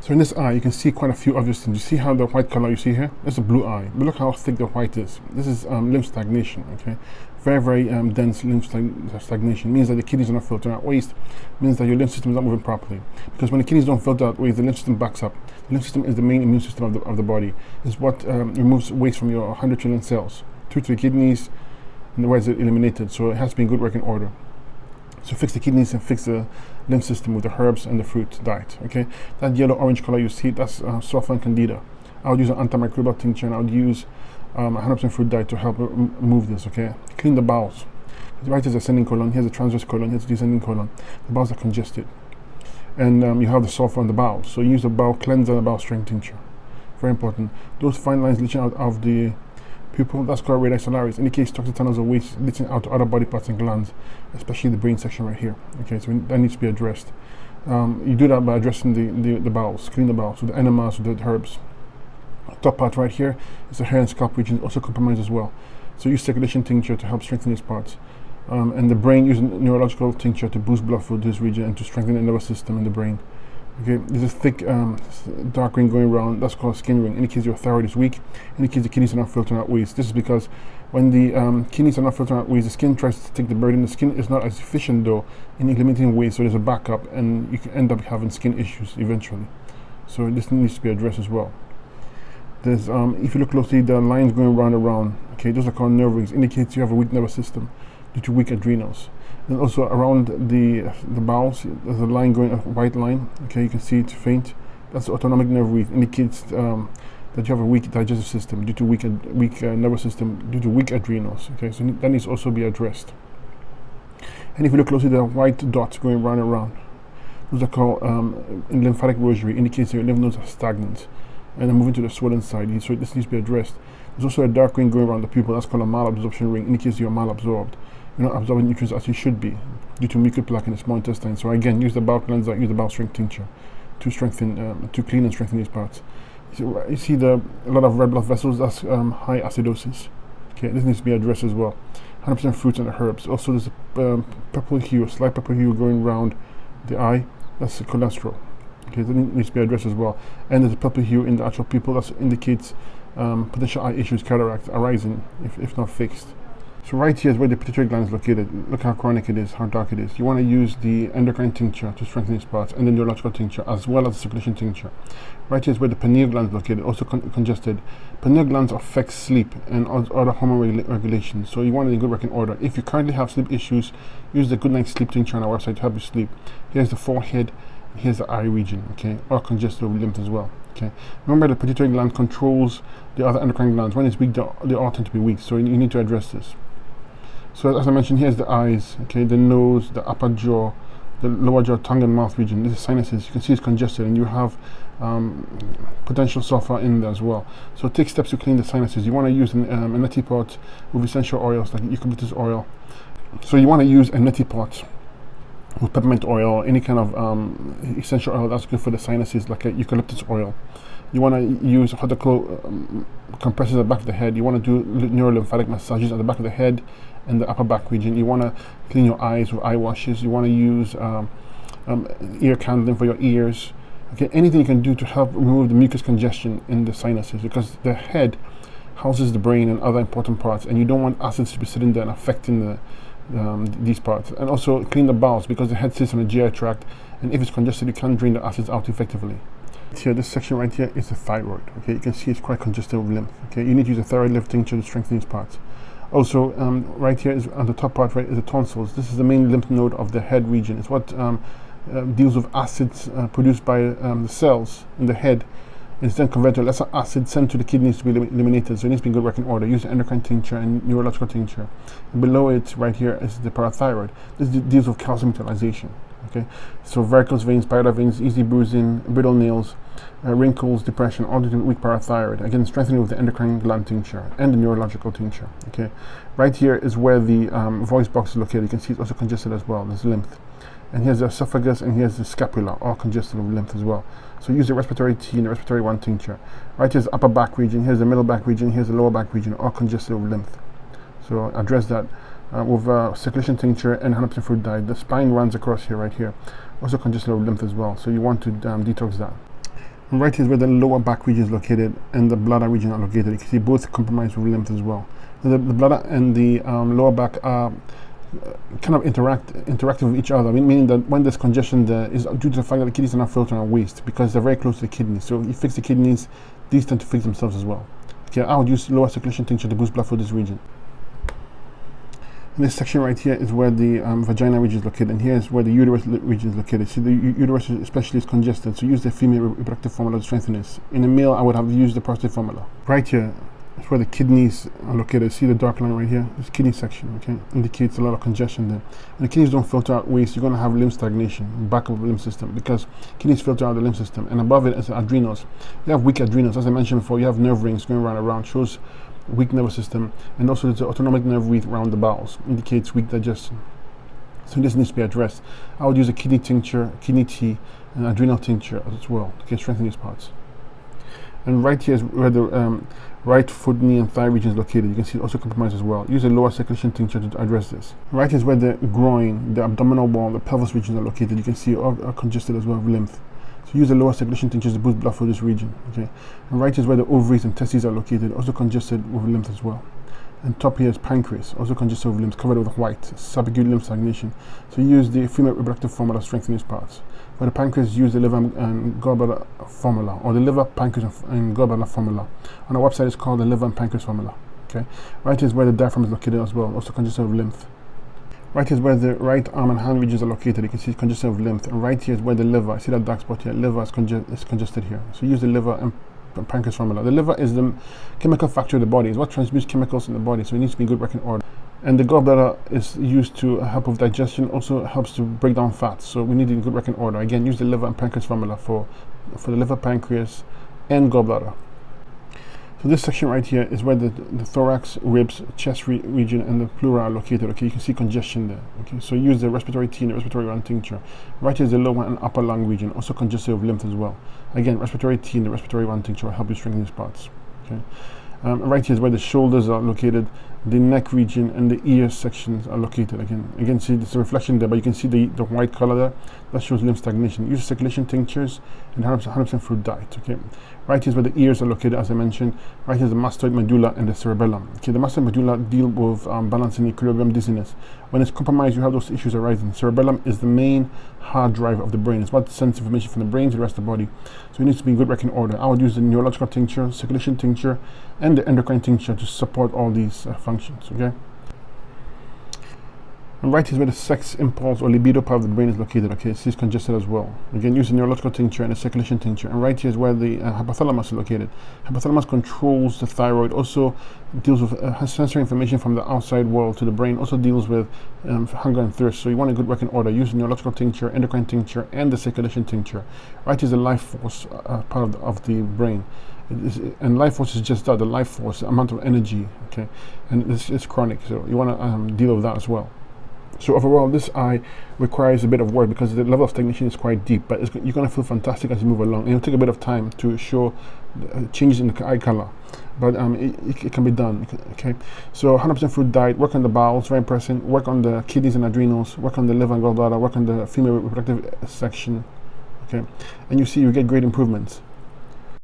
So in this eye, you can see quite a few obvious things. You see how the white color you see here? That's a blue eye. But look how thick the white is. This is lymph stagnation, okay? Very, very dense lymph stagnation. Means that the kidneys are not filtering out waste. Means that your lymph system is not moving properly. Because when the kidneys don't filter out waste, the lymph system backs up. The lymph system is the main immune system of the body. It's what removes waste from your 100 trillion cells. 2 to the kidneys, and the rest is eliminated. So it has to be in good working order. So fix the kidneys and fix the lymph system with the herbs and the fruit diet, okay? That yellow-orange color you see, that's sulfur and candida. I would use an antimicrobial tincture, and I would use 100% fruit diet to help remove this, okay? Clean the bowels. Right, here's ascending colon, here's a transverse colon, here's a descending colon. The bowels are congested. And you have the sulfur on the bowels. So use the bowel cleanser and the bowel strength tincture. Very important. Those fine lines leaching out of the pupil, that's called radii solaris, indicates toxic tunnels of waste leaching out to other body parts and glands, especially the brain section right here. Okay, so that needs to be addressed. You do that by addressing the bowels, clean the bowels with the enemas, with the herbs. Top part right here is the hair and scalp region, also compromised as well. So use circulation tincture to help strengthen these parts. And the brain, use neurological tincture to boost blood flow to this region and to strengthen the nervous system in the brain. Okay, there's a thick dark ring going around, that's called skin ring, indicates your thyroid is weak, indicates the kidneys are not filtering out waste. This is because when the kidneys are not filtering out waste, the skin tries to take the burden. The skin is not as efficient though in eliminating waste, so there's a backup and you can end up having skin issues eventually. So this needs to be addressed as well. There's if you look closely, the lines going round and round, okay, those are called nerve rings, indicates you have a weak nervous system due to weak adrenals. And also around the bowels, there's a line going, a white line. Okay, you can see it's faint. That's the autonomic nerve root. Indicates that you have a weak digestive system due to weak nervous system due to weak adrenals. Okay, so that needs to also be addressed. And if you look closely, there are white dots going round and round. Those are called in lymphatic rosary. Indicates your lymph nodes are stagnant and then moving to the swollen side. So this needs to be addressed. There's also a dark ring going around the pupil. That's called a malabsorption ring. Indicates you're malabsorbed. You're not absorbing nutrients as you should be due to mucus plaque in the small intestine. So again, use the bowel cleanser, use the bowel strength tincture to strengthen, to clean and strengthen these parts. You see a lot of red blood vessels. That's high acidosis. Okay, this needs to be addressed as well. 100% fruits and herbs. Also, there's a purple hue, slight purple hue going around the eye. That's the cholesterol. Okay, that needs to be addressed as well. And there's a purple hue in the actual pupil. That indicates potential eye issues, cataracts arising if not fixed. So right here is where the pituitary gland is located. Look how chronic it is, how dark it is. You want to use the endocrine tincture to strengthen these parts, and the neurological tincture, as well as the circulation tincture. Right here is where the pineal gland is located, also congested. Pineal glands affect sleep and other hormone regulation. So you want it in good working order. If you currently have sleep issues, use the Good Night Sleep tincture on our website to help you sleep. Here's the forehead, here's the eye region, okay, or congested lymph as well. Okay. Remember, the pituitary gland controls the other endocrine glands. When it's weak, they all tend to be weak. So you need to address this. So as I mentioned, here's the eyes, okay, the nose, the upper jaw, the lower jaw, tongue and mouth region. This is sinuses. You can see it's congested, and you have potential sulfur in there as well. So take steps to clean the sinuses. You want to use a neti pot with essential oils like eucalyptus oil. So you want to use a neti pot with peppermint oil or any kind of essential oil that's good for the sinuses, like a eucalyptus oil. You want to use hot compresses at the back of the head. You want to do neurolymphatic massages at the back of the head and the upper back region. You want to clean your eyes with eye washes. You want to use ear candling for your ears. Okay, anything you can do to help remove the mucus congestion in the sinuses, because the head houses the brain and other important parts, and you don't want acids to be sitting there and affecting these parts. And also clean the bowels, because the head sits on the GI tract, and if it's congested, you can't drain the acids out effectively. Here, this section right here is the thyroid. Okay, you can see it's quite congested with lymph. Okay, you need to use a thyroid lymph tincture to strengthen these parts. Also, right here is on the top part, right, is the tonsils. This is the main lymph node of the head region. It's what deals with acids produced by the cells in the head. It's then converted to lesser acid sent to the kidneys to be eliminated. So it needs to be in good working order. Use the endocrine tincture and neurological tincture. And below it, right here, is the parathyroid. This deals with calcium utilization. Okay, so varicose veins, spider veins, easy bruising, brittle nails, wrinkles, depression, all due to weak parathyroid. Again, strengthening with the endocrine gland tincture and the neurological tincture. Okay, right here is where the voice box is located. You can see it's also congested as well. There's lymph, and here's the esophagus, and here's the scapula, all congested with lymph as well. So use the respiratory T and the respiratory 1 tincture. Right here's the upper back region. Here's the middle back region. Here's the lower back region, all congested with lymph. So address that. With circulation tincture and 100% fruit diet. The spine runs across here, right here. Also congested with lymph as well. So you want to detox that. And right here is where the lower back region is located and the bladder region are located. You can see both compromised with lymph as well. The bladder and the lower back are kind of interactive with each other, meaning that when there's congestion there is due to the fact that the kidneys are not filtering out waste because they're very close to the kidneys. So you fix the kidneys, these tend to fix themselves as well. Okay, I would use lower circulation tincture to boost blood flow to this region. And this section right here is where the vagina region is located, and here is where the uterus region is located. See, the uterus especially is congested, so use the female reproductive formula to strengthen this. In a male, I would have used the prostate formula. Right here is where the kidneys are located. See the dark line right here? This kidney section, okay, indicates a lot of congestion there. When the kidneys don't filter out waste, you're going to have lymph stagnation, back of the lymph system, because kidneys filter out the lymph system, and above it is adrenals. You have weak adrenals, as I mentioned before. You have nerve rings going around, shows weak nervous system, and also the autonomic nerve wreath around the bowels indicates weak digestion. So this needs to be addressed. I would use a kidney tincture, kidney tea, and adrenal tincture as well to strengthen these parts. And right here is where the right foot, knee, and thigh region is located. You can see it also compromised as well. Use a lower circulation tincture to address this. Right here is where the groin, the abdominal wall, the pelvis regions are located. You can see all are congested as well with lymph. So use the lower circulation tinctures to boost blood flow to this region. Okay, and right here is where the ovaries and testes are located, also congested with lymph as well. And top here is pancreas, also congested with lymph, covered with white, subacute lymph stagnation. So use the female reproductive formula to strengthen these parts. For the pancreas, use the liver and gallbladder formula, or the liver, pancreas, and gallbladder formula. On our website, it's called the liver and pancreas formula. Okay, right here is where the diaphragm is located as well, also congested with lymph. Right here is where the right arm and hand regions are located. You can see it's congested with lymph. And right here is where the liver, see that dark spot here? Liver is congested here. So use the liver and pancreas formula. The liver is the chemical factory of the body. It's what transmutes chemicals in the body, so it needs to be in good working order. And the gallbladder is used to help with digestion, also helps to break down fats. So we need it in good working order. Again, use the liver and pancreas formula for the liver, pancreas, and gallbladder. So this section right here is where the thorax, ribs, chest region, and the pleura are located. Okay, you can see congestion there. Okay, so use the respiratory tea and the respiratory one tincture. Right here is the lower and upper lung region, also congested with lymph as well. Again, respiratory tea and the respiratory one tincture will help you strengthen these parts. Okay. Right here is where the shoulders are located, the neck region, and the ear sections are located. Again, see there's a reflection there, but you can see the white color there. That shows lymph stagnation. Use circulation tinctures and 100% fruit diet. Okay. Right here is where the ears are located, as I mentioned. Right here is the mastoid medulla and the cerebellum. Okay, the mastoid medulla deal with balancing equilibrium, dizziness. When it's compromised, you have those issues arising. Cerebellum is the main hard drive of the brain. It's what sends information from the brain to the rest of the body. So it needs to be in good working order. I would use the neurological tincture, circulation tincture, and the endocrine tincture to support all these functions. Okay. And right here is where the sex impulse or libido part of the brain is located. Okay, it's congested as well. Again, use the neurological tincture and the circulation tincture. And right here is where the hypothalamus is located. Hypothalamus controls the thyroid, also deals with sensory information from the outside world to the brain, also deals with hunger and thirst. So you want a good working order. Use the neurological tincture, endocrine tincture, and the circulation tincture. Right here is the life force part of the brain. And life force is just that, the life force, the amount of energy. Okay, and it's chronic, so you want to deal with that as well. So overall, this eye requires a bit of work because the level of stagnation is quite deep, but you're going to feel fantastic as you move along. And it'll take a bit of time to show changes in the eye color, but it can be done. Okay, so 100% fruit diet, work on the bowels, very important. Work on the kidneys and adrenals, work on the liver and gallbladder, work on the female reproductive section. Okay, and you see you get great improvements.